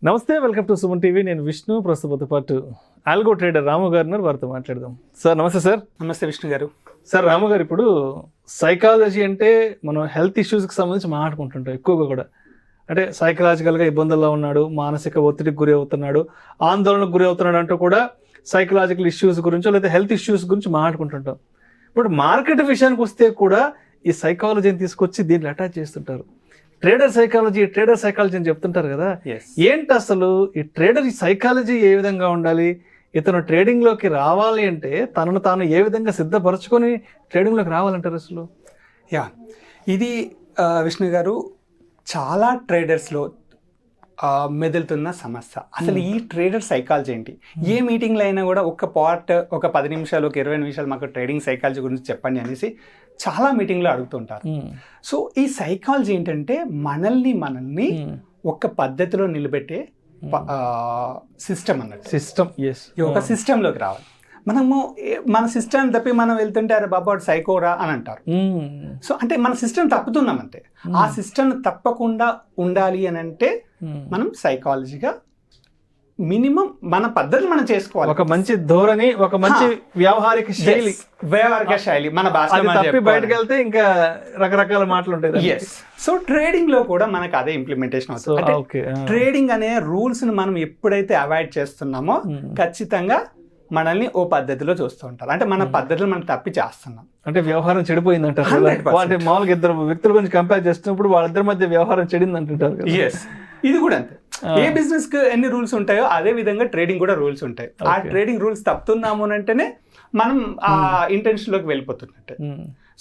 నమస్తే, welcome to Suman TV. నేను విష్ణు. ప్రస్తుతంతో పాటు ఆల్గో ట్రేడర్ రాము గారు ఉన్నారు, వారితో మాట్లాడదాం. సార్ నమస్తే. సార్ నమస్తే విష్ణు గారు. సార్ రాము గారు, ఇప్పుడు సైకాలజీ అంటే మనం హెల్త్ ఇష్యూస్కి సంబంధించి మాట్లాడుకుంటుంటాం ఎక్కువగా కూడా. అంటే సైకలాజికల్గా ఇబ్బందుల్లో ఉన్నాడు, మానసిక ఒత్తిడికి గురి అవుతున్నాడు, ఆందోళనకు గురి అవుతున్నాడు అంటూ కూడా సైకలాజికల్ ఇష్యూస్ గురించో లేదా హెల్త్ ఇష్యూస్ గురించి మాట్లాడుకుంటుంటాం. ఇప్పుడు మార్కెట్ విషయానికి వస్తే కూడా ఈ సైకాలజీని తీసుకొచ్చి దీంట్లో అటాచ్ చేస్తుంటారు. ట్రేడర్ సైకాలజీ అని చెప్తుంటారు కదా. ఏంటి అసలు ఈ ట్రేడర్ సైకాలజీ ఏ విధంగా ఉండాలి? ఇతను ట్రేడింగ్లోకి రావాలి అంటే తనను తాను ఏ విధంగా సిద్ధపరచుకొని ట్రేడింగ్లోకి రావాలంటారు అసలు? ఇది విష్ణు గారు, చాలా ట్రేడర్స్లో మెదులుతున్న సమస్య. అసలు ఈ ట్రేడర్ సైకాలజీ ఏంటి? ఏ మీటింగ్లో అయినా కూడా ఒక 10 నిమిషాలు, ఒక 20 నిమిషాలు మాకు ట్రేడింగ్ సైకాలజీ గురించి చెప్పండి అనేసి చాలా మీటింగ్లో అడుగుతుంటారు. సో ఈ సైకాలజీ ఏంటంటే మనల్ని ఒక పద్ధతిలో నిలబెట్టే సిస్టమ్ అన్నట్టు. ఒక సిస్టంలోకి రావాలి. మనము మన సిస్టమ్ తప్పి మనం వెళ్తుంటే అరే బాబా సైకోరా అని అంటారు. సో అంటే మన సిస్టమ్ తప్పుతున్నాం అంతే. ఆ సిస్టమ్ తప్పకుండా ఉండాలి అని అంటే మనం సైకాలజీగా మినిమం మన పద్ధతులు మనం చేసుకోవాలి. ఒక మంచి ధోరణి, ఒక మంచి వ్యావహారిక శైలి మన భాష బయటకు వెళ్తే ఇంకా రకరకాల మాటలు ఉంటాయి. సో ట్రేడింగ్ లో కూడా మనకు అదే ఇంప్లిమెంటేషన్ అవుతుంది. ట్రేడింగ్ అనే రూల్స్ ని మనం ఎప్పుడైతే అవాయిడ్ చేస్తున్నామో ఖచ్చితంగా మనల్ని ఓ పద్ధతిలో చూస్తూ ఉంటారు. అంటే మన పద్ధతులు మనం తప్పి చేస్తున్నాం, అంటే వ్యవహారం చెడిపోయింది అంటారు. అంటే మామూలుగా ఇద్దరు వ్యక్తుల గురించి కంపేర్ చేస్తున్నప్పుడు వాళ్ళిద్దరి మధ్య వ్యవహారం చెడింది అంటుంటారు. ఇది కూడా అంతే. ఏ బిజినెస్ కి ఎన్ని రూల్స్ ఉంటాయో అదే విధంగా ట్రేడింగ్ కూడా రూల్స్ ఉంటాయి. ఆ ట్రేడింగ్ రూల్స్ తప్పుతున్నాము అంటేనే మనం ఆ ఇంటెన్షన్ లోకి వెళ్ళిపోతున్నట్టే.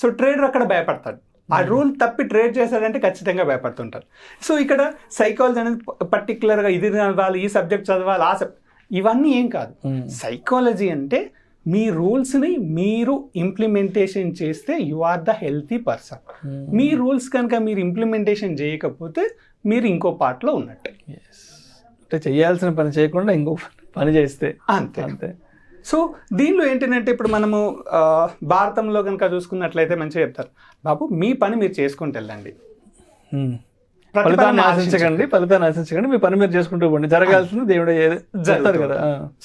సో ట్రేడర్ అక్కడ భయపడతాడు. ఆ రూల్ తప్పి ట్రేడ్ చేశాడంటే ఖచ్చితంగా భయపడుతుంటారు. సో ఇక్కడ సైకాలజీ అనేది పర్టికులర్గా ఇది చదవాలి, ఈ సబ్జెక్ట్ చదవాలి, ఇవన్నీ ఏం కాదు. సైకాలజీ అంటే మీ రూల్స్ని మీరు ఇంప్లిమెంటేషన్ చేస్తే you are the healthy person. మీ రూల్స్ కనుక మీరు ఇంప్లిమెంటేషన్ చేయకపోతే మీరు ఇంకో పార్ట్లో ఉన్నట్టు. అంటే చేయాల్సిన పని చేయకుండా ఇంకో పని చేస్తే అంతే. సో దీనిలో ఏంటంటే ఇప్పుడు మనము భారతంలో కనుక చూసుకున్నట్లయితే మంచిగా చెప్తారు, బాబు మీ పని మీరు చేసుకుంటూ వెళ్ళండి, ఫలితాన్ని ఆశించకండి, మీ పని మీరు చేసుకుంటూ పోండి, జరగాల్సింది దేవుడు జరుగుతారు కదా.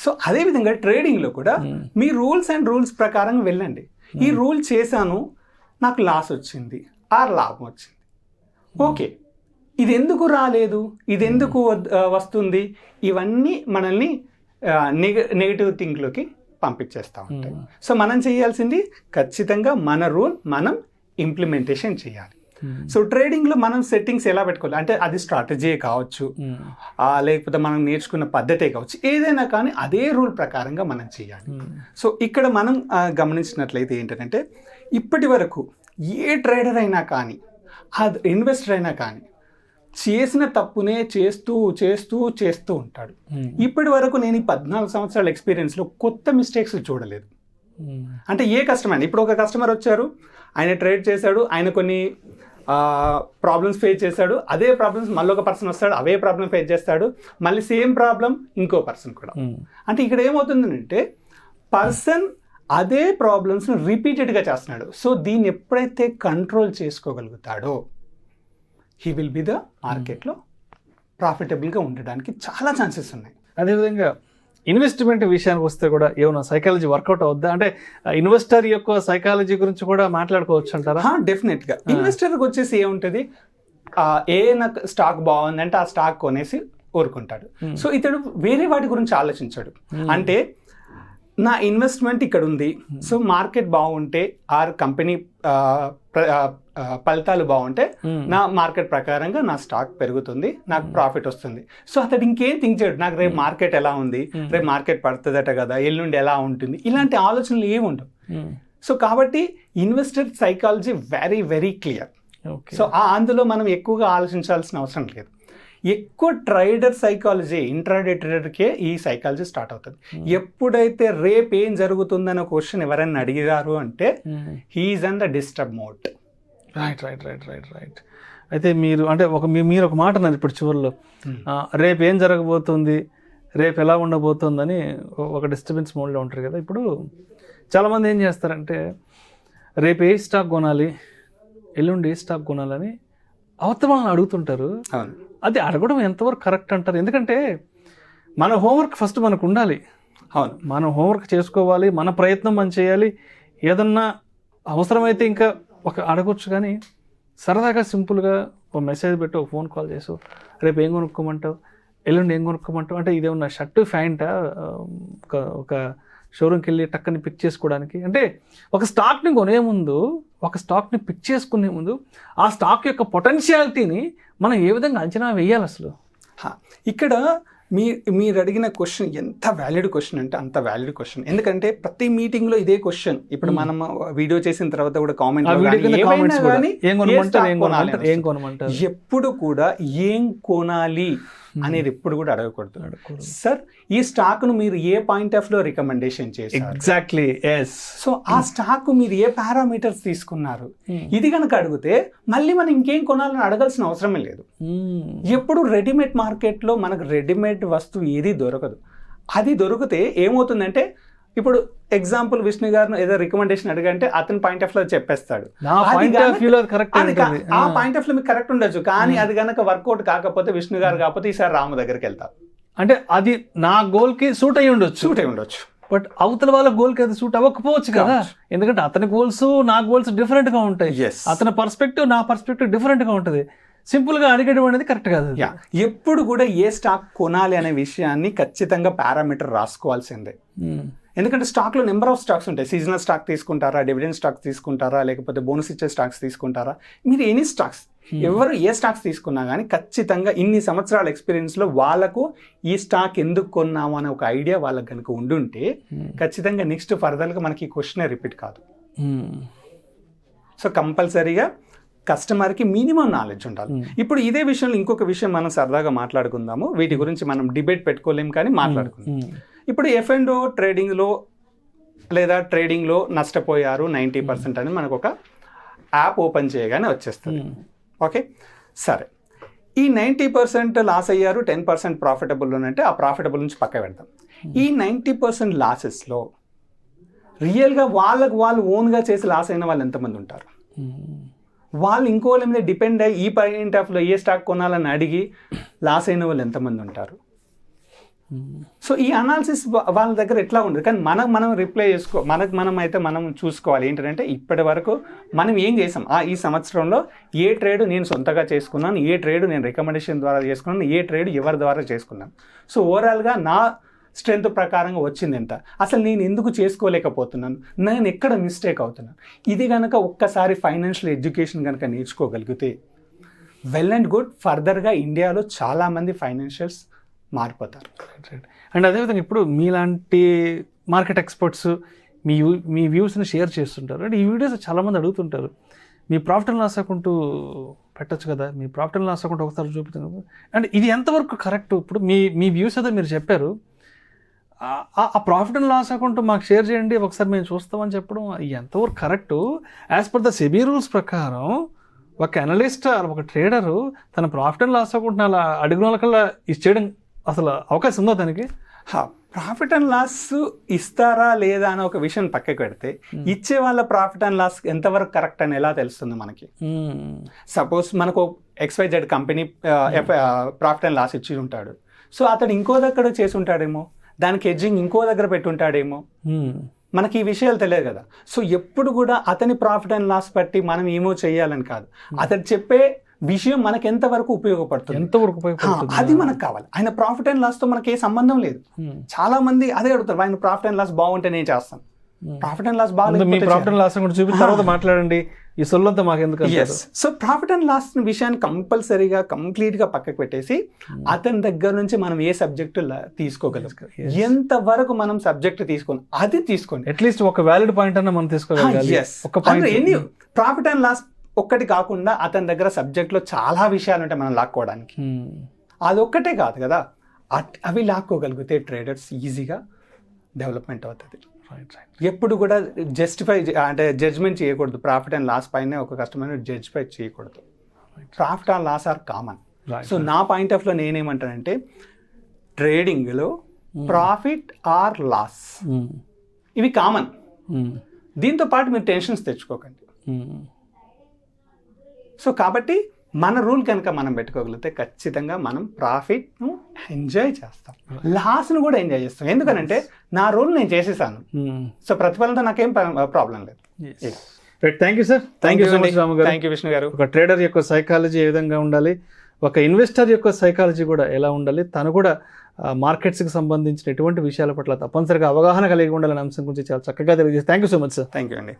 సో అదే విధంగా ట్రేడింగ్ లో కూడా మీ రూల్స్ అండ్ రూల్స్ ప్రకారం వెళ్ళండి. ఈ రూల్ చేశాను, నాకు లాస్ వచ్చింది ఆర్ లాభం వచ్చింది, ఓకే ఇది ఎందుకు రాలేదు, ఇది ఎందుకు వస్తుంది, ఇవన్నీ మనల్ని నెగటివ్ థింక్లోకి పంపించేస్తూ ఉంటాయి. సో మనం చేయాల్సింది ఖచ్చితంగా మన రూల్ మనం ఇంప్లిమెంటేషన్ చేయాలి. సో ట్రేడింగ్లో మనం సెట్టింగ్స్ ఎలా పెట్టుకోవాలి అంటే అది స్ట్రాటజీ కావచ్చు, లేకపోతే మనం నేర్చుకున్న పద్ధతే కావచ్చు, ఏదైనా కానీ అదే రూల్ ప్రకారంగా మనం చేయాలి. సో ఇక్కడ మనం గమనించినట్లయితే ఏంటంటే ఇప్పటి వరకు ఏ ట్రేడర్ అయినా కానీ ఇన్వెస్టర్ అయినా కానీ చేసిన తప్పునే చేస్తూ ఉంటాడు. ఇప్పటి వరకు నేను ఈ 14 సంవత్సరాల ఎక్స్పీరియన్స్లో కొత్త మిస్టేక్స్ చూడలేదు. అంటే ఏ కస్టమర్, ఇప్పుడు ఒక కస్టమర్ వచ్చారు, ఆయన ట్రేడ్ చేశాడు, ఆయన కొన్ని ప్రాబ్లమ్స్ ఫేస్ చేశాడు, అదే ప్రాబ్లమ్స్ మళ్ళీ ఒక పర్సన్ వస్తాడు, అవే ప్రాబ్లమ్ ఫేస్ చేస్తాడు, మళ్ళీ సేమ్ ప్రాబ్లం ఇంకో పర్సన్ కూడా. అంటే ఇక్కడ ఏమవుతుందంటే పర్సన్ అదే ప్రాబ్లమ్స్ని రిపీటెడ్గా చేస్తున్నాడు. సో దీన్ని ఎప్పుడైతే కంట్రోల్ చేసుకోగలుగుతాడో హీ విల్ బి ద మార్కెట్లో ప్రాఫిటబుల్గా ఉండడానికి చాలా ఛాన్సెస్ ఉన్నాయి. అదేవిధంగా ఇన్వెస్ట్మెంట్ విషయానికి వస్తే కూడా ఏమైనా సైకాలజీ వర్కౌట్ అవుద్దా? అంటే ఇన్వెస్టర్ యొక్క సైకాలజీ గురించి కూడా మాట్లాడుకోవచ్చు అంటారా? డెఫినెట్గా. ఇన్వెస్టర్కి వచ్చేసి ఏముంటుంది, నాకు స్టాక్ బాగుందంటే ఆ స్టాక్ కొనేసి ఊరుకుంటాడు. సో ఇతడు వేరే వాటి గురించి ఆలోచించాడు. అంటే నా ఇన్వెస్ట్మెంట్ ఇక్కడ ఉంది, సో మార్కెట్ బాగుంటే ఆర్ కంపెనీ ఫలితాలు బాగుంటే నా మార్కెట్ ప్రకారంగా నా స్టాక్ పెరుగుతుంది, నాకు ప్రాఫిట్ వస్తుంది. సో అతడు ఇంకేం థింక్ చేయడు, నాకు రేపు మార్కెట్ ఎలా ఉంది, రేపు మార్కెట్ పడుతుందట కదా, ఎల్లుండి ఎలా ఉంటుంది, ఇలాంటి ఆలోచనలు ఏమి ఉండవు. సో కాబట్టి investor psychology very very clear. So అందులో మనం ఎక్కువగా ఆలోచించాల్సిన అవసరం లేదు. ఎక్కువ ట్రేడర్ సైకాలజీ, ఇంట్రాడే ట్రేడర్కే ఈ సైకాలజీ స్టార్ట్ అవుతుంది. ఎప్పుడైతే రేపు ఏం జరుగుతుందనే క్వశ్చన్ ఎవరైనా అడిగారు అంటే he is in the disturb mode. Right. అయితే మీరు అంటే మీరు ఒక మాట అన్నారు ఇప్పుడు చివరిలో, రేపు ఏం జరగబోతుంది, రేపు ఎలా ఉండబోతుందని ఒక డిస్టర్బెన్స్ మోడ్లో ఉంటారు కదా. ఇప్పుడు చాలామంది ఏం చేస్తారంటే రేపు ఏ స్టాక్ కొనాలి, ఎల్లుండి ఏ స్టాక్ కొనాలని అవతల వాళ్ళని అడుగుతుంటారు. అవును. అది అడగడం ఎంతవరకు కరెక్ట్ అంటారు? ఎందుకంటే మన హోంవర్క్ ఫస్ట్ మనకు ఉండాలి. అవును. మనం హోంవర్క్ చేసుకోవాలి, మన ప్రయత్నం మనం చేయాలి. ఏదన్నా అవసరమైతే ఇంకా అడగొచ్చు, కానీ సరదాగా సింపుల్గా ఒక మెసేజ్ పెట్టి ఒక ఫోన్ కాల్ చేసు, రేపు ఏం కొనుక్కోమంటావు, ఎల్లుండి ఏం కొనుక్కోమంటావు అంటే ఇదేమన్నా షర్టు ప్యాంటా ఒక షోరూమ్కి వెళ్ళి టక్కని పిక్ చేసుకోవడానికి? అంటే ఒక స్టాక్ని కొనే ముందు, ఒక స్టాక్ని పిక్ చేసుకునే ముందు ఆ స్టాక్ యొక్క పొటెన్షియాలిటీని మనం ఏ విధంగా అంచనా వేయాలి అసలు? ఇక్కడ మీరు అడిగిన క్వశ్చన్ ఎంత వ్యాలిడ్ క్వశ్చన్ అంటే అంత వ్యాలిడ్ క్వశ్చన్. ఎందుకంటే ప్రతి మీటింగ్లో ఇదే క్వశ్చన్. ఇప్పుడు మనం వీడియో చేసిన తర్వాత కూడా ఎప్పుడు కూడా ఏం కొనాలి అనేది ఎప్పుడు కూడా అడగకూడదు. సార్, ఈ స్టాక్ ను మీరు ఏ పాయింట్ ఆఫ్ లో రికమెండేషన్ చేశారు? Exactly, yes. సో ఆ స్టాక్ మీరు ఏ పారామీటర్స్ తీసుకున్నారు? ఇది కనుక అడిగితే మళ్ళీ మనం ఇంకేం కొనాలని అడగాల్సిన అవసరమే లేదు. ఎప్పుడు రెడీమేడ్ మార్కెట్లో మనకు రెడీమేడ్ వస్తువు ఏది దొరకదు. అది దొరికితే ఏమవుతుందంటే, ఇప్పుడు ఎగ్జాంపుల్ విష్ణు గారు ఏదో రికమెండేషన్ అడిగంటే అతని పాయింట్ ఆఫ్ లో చెప్పేస్తాడు. ఆ పాయింట్ ఆఫ్ లో మీకు కరెక్ట్ ఉండొచ్చు, కానీ అది కనుక వర్కౌట్ కాకపోతే విష్ణు గారు కాకపోతే ఈసారి రాము దగ్గరికి వెళ్తారు. అంటే అది నా గోల్ కి సూట్ అయి ఉండొచ్చు, బట్ అవతల వాళ్ళ గోల్ కి అది సూట్ అవ్వకపోవచ్చు కదా. ఎందుకంటే అతని గోల్స్ నా గోల్స్ డిఫరెంట్ గా ఉంటాయి. అతని పర్స్పెక్టివ్ నా పర్స్పెక్టివ్ డిఫరెంట్ గా ఉంటుంది. సింపుల్ గా అడిగడం అనేది కరెక్ట్ కాదు. ఎప్పుడు కూడా ఏ స్టాక్ కొనాలి అనే విషయాన్ని ఖచ్చితంగా పారామీటర్ రాసుకోవాల్సిందే. ఎందుకంటే స్టాక్లో నెంబర్ ఆఫ్ స్టాక్స్ ఉంటాయి. సీజనల్ స్టాక్ తీసుకుంటారా, డివిడెండ్ స్టాక్స్ తీసుకుంటారా, లేకపోతే బోనస్ ఇచ్చే స్టాక్స్ తీసుకుంటారా, మీరు ఎనీ స్టాక్స్ ఎవరు ఏ స్టాక్స్ తీసుకున్నా కానీ ఖచ్చితంగా ఇన్ని సంవత్సరాల ఎక్స్పీరియన్స్లో వాళ్ళకు ఈ స్టాక్ ఎందుకు కొన్నాము అనే ఒక ఐడియా వాళ్ళకి కనుక ఉండుంటే ఖచ్చితంగా నెక్స్ట్ ఫర్దర్గా మనకి ఈ క్వశ్చనే రిపీట్ కాదు. సో కంపల్సరీగా కస్టమర్కి మినిమం నాలెడ్జ్ ఉండాలి. ఇప్పుడు ఇదే విషయంలో ఇంకొక విషయం మనం సరదాగా మాట్లాడుకుందాము. వీటి గురించి మనం డిబేట్ పెట్టుకోలేము, కానీ మాట్లాడుకుందాం. ఇప్పుడు F&O ట్రేడింగ్లో లేదా ట్రేడింగ్లో నష్టపోయారు 90% అని మనకు ఒక యాప్ ఓపెన్ చేయగానే వచ్చేస్తుంది. ఓకే, సరే, ఈ 90% లాస్ అయ్యారు, 10% ప్రాఫిటబుల్ అంటే ఆ ప్రాఫిటబుల్ నుంచి పక్క పెడతాం. ఈ 90% లాసెస్లో రియల్గా వాళ్ళు ఓన్గా చేసి లాస్ అయిన వాళ్ళు ఎంతమంది ఉంటారు? వాళ్ళు ఇంకోళ్ళ మీద డిపెండ్ అయ్యి ఈ పాయింట్ ఆఫ్లో ఏ స్టాక్ కొనాలని అడిగి లాస్ అయిన వాళ్ళు ఎంతమంది ఉంటారు? సో ఈ అనాలిసిస్ వాళ్ళ దగ్గర ఎట్లా ఉండదు, కానీ మనం రిప్లై మనం చూసుకోవాలి. ఏంటంటే ఇప్పటి వరకు మనం ఏం చేసాం, ఈ సంవత్సరంలో ఏ ట్రేడ్ నేను సొంతగా చేసుకున్నాను, ఏ ట్రేడ్ నేను రికమెండేషన్ ద్వారా చేసుకున్నాను, ఏ ట్రేడ్ ఎవరి ద్వారా చేసుకున్నాను. సో ఓవరాల్గా నా స్ట్రెంత్ ప్రకారంగా వచ్చింది ఎంత, అసలు నేను ఎందుకు చేసుకోలేకపోతున్నాను, నేను ఎక్కడ మిస్టేక్ అవుతున్నాను. ఇది కనుక ఒక్కసారి ఫైనాన్షియల్ ఎడ్యుకేషన్ కనుక నేర్చుకోగలిగితే వెల్ అండ్ గుడ్. ఫర్దర్గా ఇండియాలో చాలామంది ఫైనాన్షియల్స్ మారిపోతారు. అండ్ అదేవిధంగా ఇప్పుడు మీలాంటి మార్కెట్ ఎక్స్పర్ట్స్ మీ వ్యూస్ని షేర్ చేస్తుంటారు. అంటే ఈ వీడియోస్ చాలామంది అడుగుతుంటారు, మీ ప్రాఫిట్ అండ్ లాస్ అకౌంట్ పెట్టచ్చు కదా, మీ ప్రాఫిట్ అండ్ లాస్ అకౌంట్ ఒకసారి చూపుతుంది. అంటే ఇది ఎంతవరకు కరెక్ట్? ఇప్పుడు మీ వ్యూస్ ఏదో మీరు చెప్పారు, ఆ ప్రాఫిట్ అండ్ లాస్ అకౌంట్ మాకు షేర్ చేయండి ఒకసారి మేము చూస్తామని చెప్పడం ఎంతవరకు correct? As per the SEBI rules ప్రకారం ఒక అనలిస్ట్ ఒక ట్రేడరు తన ప్రాఫిట్ అండ్ లాస్ అకౌంట్ అలా అడిగిన వాళ్ళకల్లా ఇచ్చేయడం అసలు అవకాశం ఉందా దానికి? ప్రాఫిట్ అండ్ లాస్ ఇస్తారా లేదా అని ఒక విషయం పక్కకి పెడితే, ఇచ్చే వాళ్ళ ప్రాఫిట్ అండ్ లాస్ ఎంతవరకు కరెక్ట్ అని ఎలా తెలుస్తుంది మనకి? సపోజ్ మనకు XYZ company profit and loss ఇచ్చి ఉంటాడు. సో అతడు ఇంకో దగ్గర చేసి ఉంటాడేమో, దానికి హెడ్జింగ్ ఇంకో దగ్గర పెట్టుంటాడేమో, మనకి ఈ విషయాలు తెలియదు కదా. సో ఎప్పుడు కూడా అతని ప్రాఫిట్ అండ్ లాస్ బట్టి మనం ఏమో చేయాలని కాదు, అతడు చెప్పే విషయం మనకు ఎంతవరకు ఉపయోగపడుతుంది, అది మనకు కావాలి. ఆయన ప్రాఫిట్ అండ్ లాస్తో మనకి ఏ సంబంధం లేదు. చాలా మంది అదే అడుగుతారు, ఆయన ప్రాఫిట్ అండ్ లాస్ బాగుంటే నేను చేస్తాను. ప్రాఫిట్ అండ్ లాస్ బాగాలేదు, ప్రాఫిట్ అండ్ లాస్ చూపించిన తర్వాత మాట్లాడండి, ఈ సొల్లంతా మాకు ఎందుకు? సో ప్రాఫిట్ అండ్ లాస్ విషయాన్ని కంపల్సరీగా కంప్లీట్గా పక్కకు పెట్టేసి అతని దగ్గర నుంచి మనం ఏ సబ్జెక్టు తీసుకోగలం, ఎంతవరకు మనం సబ్జెక్ట్ తీసుకోండి అది తీసుకోండి. అట్లీస్ట్ ఒక వ్యాలిడ్ పాయింట్ అన్న మనం తీసుకోగలగాలి. ఎన్ని ప్రాఫిట్ అండ్ లాస్ ఒక్కటి కాకుండా అతని దగ్గర సబ్జెక్ట్లో చాలా విషయాలు ఉంటాయి మనం లాక్కోవడానికి. అదొక్కటే కాదు కదా, అవి లాక్కోగలిగితే ట్రేడర్స్ ఈజీగా డెవలప్మెంట్ అవుతుంది. ఎప్పుడు కూడా జడ్జ్మెంట్ చేయకూడదు. ప్రాఫిట్ అండ్ లాస్ పైన ఒక కస్టమర్ జడ్జ్ఫై చేయకూడదు. Profit and loss are common. So నా పాయింట్ ఆఫ్ లో నేనేమంటానంటే, ట్రేడింగ్లో ప్రాఫిట్ ఆర్ లాస్ ఇవి కామన్. దీంతో పాటు మీరు టెన్షన్స్ తెచ్చుకోకండి. సో కాబట్టి మన రూల్ కనుక మనం పెట్టుకోగలిగితే ఖచ్చితంగా మనం ప్రాఫిట్ను ఎంజాయ్ చేస్తాం, లాస్ను కూడా ఎంజాయ్ చేస్తాం. ఎందుకనంటే నా రూల్ నేను చేసేసాను, సో ప్రతిఫలంతో నాకేం ప్రాబ్లం లేదు. Thank you sir, thank you so much Ramu గారు. థ్యాంక్ యూ విష్ణు గారు. ఒక ట్రేడర్ యొక్క సైకాలజీ ఏ విధంగా ఉండాలి, ఒక ఇన్వెస్టర్ యొక్క సైకాలజీ కూడా ఎలా ఉండాలి, తను కూడా మార్కెట్స్కి సంబంధించిన ఎటువంటి విషయాల పట్ల తప్పనిసరిగా అవగాహన కలిగి ఉండాలనే అంశం గురించి చాలా చక్కగా తెలియజేసి thank you so much sir. Thank you అండి.